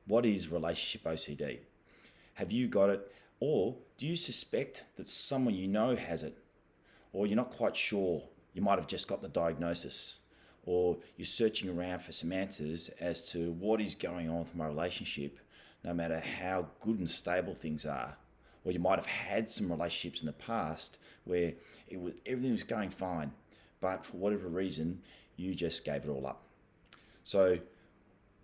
What is relationship OCD? Have you got it? Or do you suspect that someone you know has it? Or you're not quite sure? You might have just got the diagnosis. Or you're searching around for some answers as to what is going on with my relationship, no matter how good and stable things are. Or you might have had some relationships in the past where everything was going fine, but for whatever reason, you just gave it all up. So,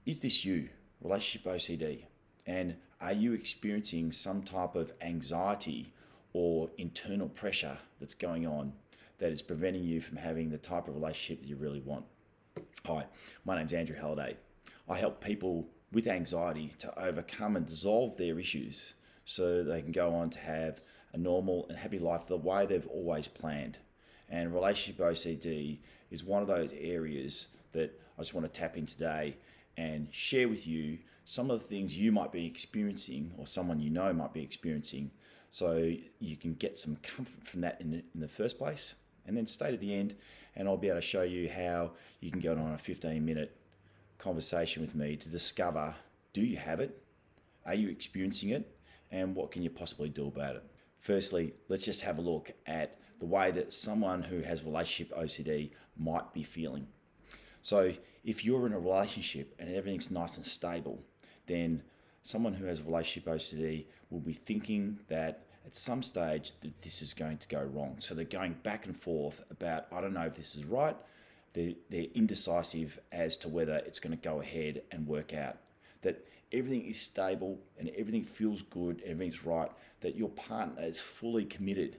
is this you, relationship OCD? And are you experiencing some type of anxiety or internal pressure that's going on that is preventing you from having the type of relationship that you really want? Hi, my name's Andrew Halliday. I help people with anxiety to overcome and dissolve their issues so they can go on to have a normal and happy life the way they've always planned. And relationship OCD is one of those areas that I just want to tap in today and share with you some of the things you might be experiencing or someone you know might be experiencing, so you can get some comfort from that in the first place, and then stay to the end and I'll be able to show you how you can go on a 15-minute conversation with me to discover, do you have it? Are you experiencing it? And what can you possibly do about it? Firstly, let's just have a look at the way that someone who has relationship OCD might be feeling. So if you're in a relationship and everything's nice and stable, then someone who has relationship OCD will be thinking that at some stage that this is going to go wrong. So they're going back and forth about, I don't know if this is right. They're indecisive as to whether it's going to go ahead and work out. That everything is stable and everything feels good, everything's right, that your partner is fully committed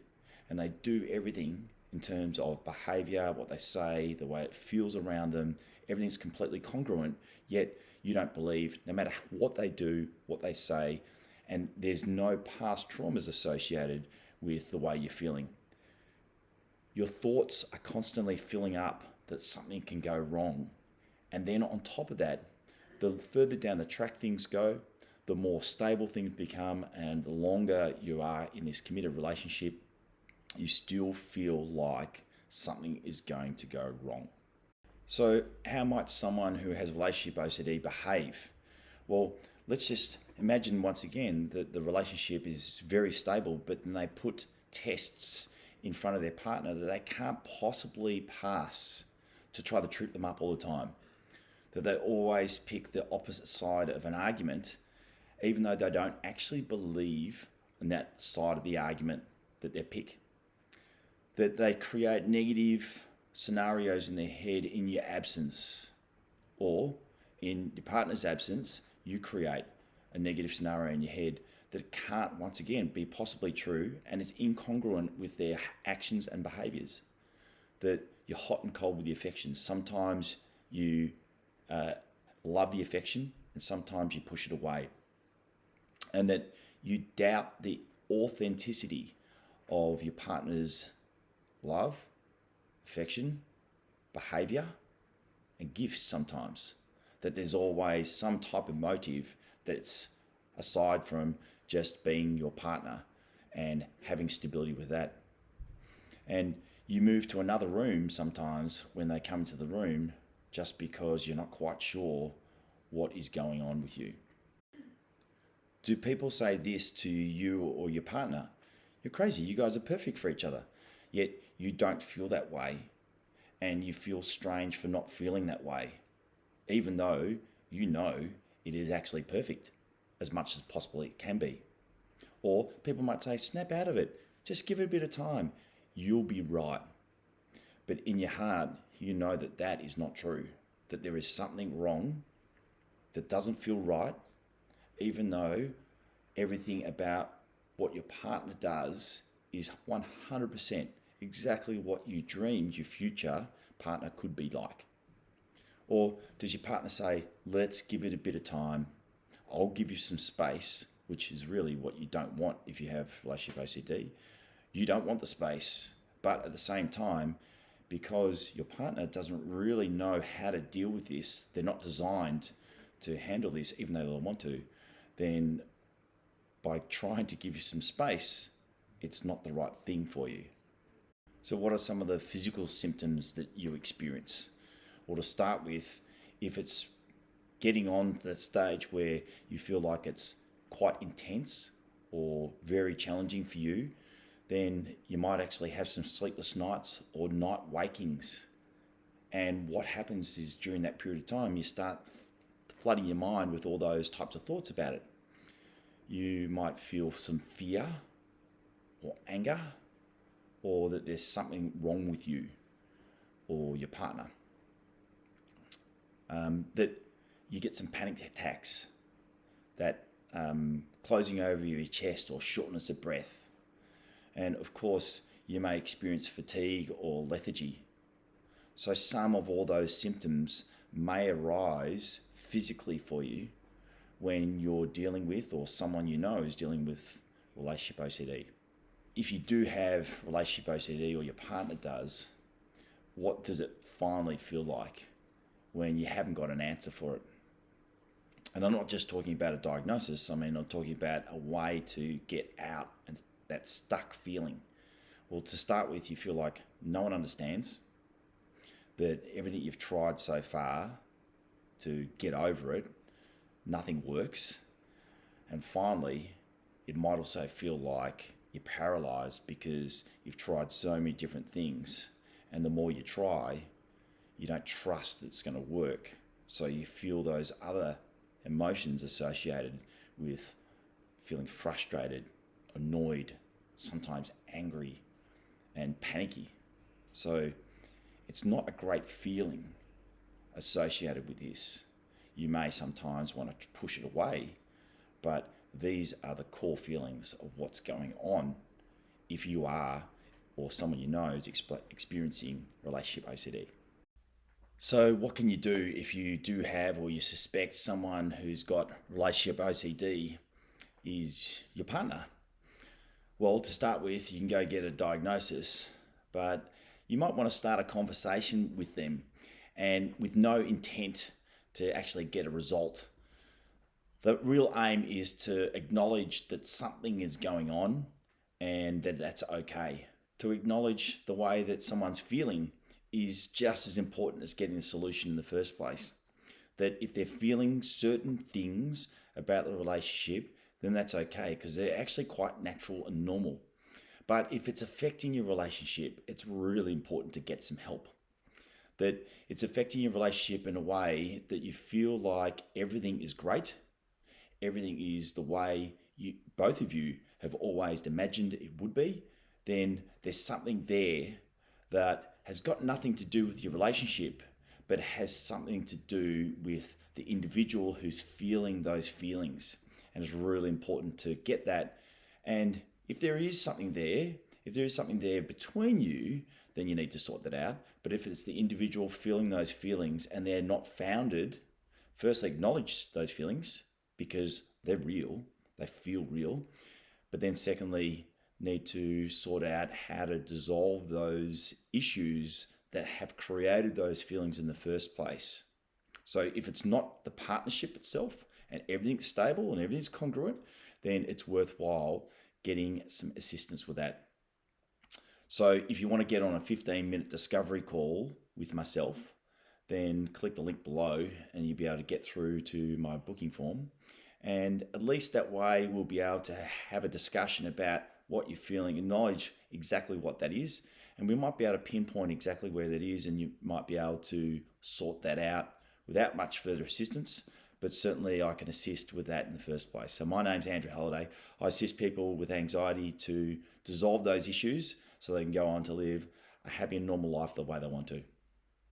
and they do everything in terms of behaviour, what they say, the way it feels around them, everything's completely congruent, yet you don't believe, no matter what they do, what they say, and there's no past traumas associated with the way you're feeling. Your thoughts are constantly filling up that something can go wrong. And then on top of that, the further down the track things go, the more stable things become, and the longer you are in this committed relationship, you still feel like something is going to go wrong. So how might someone who has relationship OCD behave? Well, let's just imagine once again that the relationship is very stable, but then they put tests in front of their partner that they can't possibly pass to try to trip them up all the time. That they always pick the opposite side of an argument, even though they don't actually believe in that side of the argument that they pick. That they create negative scenarios in their head in your absence, or in your partner's absence, you create a negative scenario in your head that can't, once again, be possibly true and is incongruent with their actions and behaviours. That you're hot and cold with the affections. Sometimes you love the affection and sometimes you push it away. And that you doubt the authenticity of your partner's love, affection, behaviour, and gifts sometimes. That there's always some type of motive that's aside from just being your partner and having stability with that. And you move to another room sometimes when they come into the room just because you're not quite sure what is going on with you. Do people say this to you or your partner? You're crazy, you guys are perfect for each other. Yet you don't feel that way and you feel strange for not feeling that way, even though you know it is actually perfect as much as possibly it can be. Or people might say, snap out of it, just give it a bit of time, you'll be right. But in your heart, you know that that is not true, that there is something wrong that doesn't feel right, even though everything about what your partner does is 100% exactly what you dreamed your future partner could be like. Or does your partner say, let's give it a bit of time, I'll give you some space, which is really what you don't want if you have relationship OCD. You don't want the space, but at the same time, because your partner doesn't really know how to deal with this, they're not designed to handle this even though they'll want to, then by trying to give you some space, it's not the right thing for you. So what are some of the physical symptoms that you experience? Well, to start with, if it's getting on to that stage where you feel like it's quite intense or very challenging for you, then you might actually have some sleepless nights or night wakings. And what happens is during that period of time, you start flooding your mind with all those types of thoughts about it. You might feel some fear or anger, or that there's something wrong with you or your partner. That you get some panic attacks, that closing over your chest or shortness of breath. And of course, you may experience fatigue or lethargy. So some of all those symptoms may arise physically for you when you're dealing with, or someone you know is dealing with, relationship OCD. If you do have relationship OCD, or your partner does, what does it finally feel like when you haven't got an answer for it? And I'm not just talking about a diagnosis. I mean, I'm talking about a way to get out and that stuck feeling. Well, to start with, you feel like no one understands, that everything you've tried so far to get over it, nothing works. And finally, it might also feel like you're paralyzed because you've tried so many different things, and the more you try, you don't trust it's going to work. So you feel those other emotions associated with feeling frustrated, annoyed, sometimes angry, and panicky. So it's not a great feeling associated with this. You may sometimes want to push it away, but these are the core feelings of what's going on if you are, or someone you know is experiencing relationship OCD. So what can you do if you do have, or you suspect someone who's got relationship OCD is your partner? Well, to start with, you can go get a diagnosis, but you might want to start a conversation with them, and with no intent to actually get a result. The real aim is to acknowledge that something is going on and that that's okay. To acknowledge the way that someone's feeling is just as important as getting the solution in the first place. That if they're feeling certain things about the relationship, then that's okay, because they're actually quite natural and normal. But if it's affecting your relationship, it's really important to get some help. That it's affecting your relationship in a way that you feel like everything is great, everything is the way both of you have always imagined it would be, then there's something there that has got nothing to do with your relationship, but has something to do with the individual who's feeling those feelings. And it's really important to get that. And if there is something there between you, then you need to sort that out. But if it's the individual feeling those feelings and they're not founded, firstly acknowledge those feelings because they're real, they feel real. But then secondly, need to sort out how to dissolve those issues that have created those feelings in the first place. So if it's not the partnership itself and everything's stable and everything's congruent, then it's worthwhile getting some assistance with that. So if you want to get on a 15-minute discovery call with myself, then click the link below and you'll be able to get through to my booking form. And at least that way we'll be able to have a discussion about what you're feeling, acknowledge exactly what that is, and we might be able to pinpoint exactly where that is, and you might be able to sort that out without much further assistance, but certainly I can assist with that in the first place. So my name's Andrew Halliday. I assist people with anxiety to dissolve those issues so they can go on to live a happy and normal life the way they want to.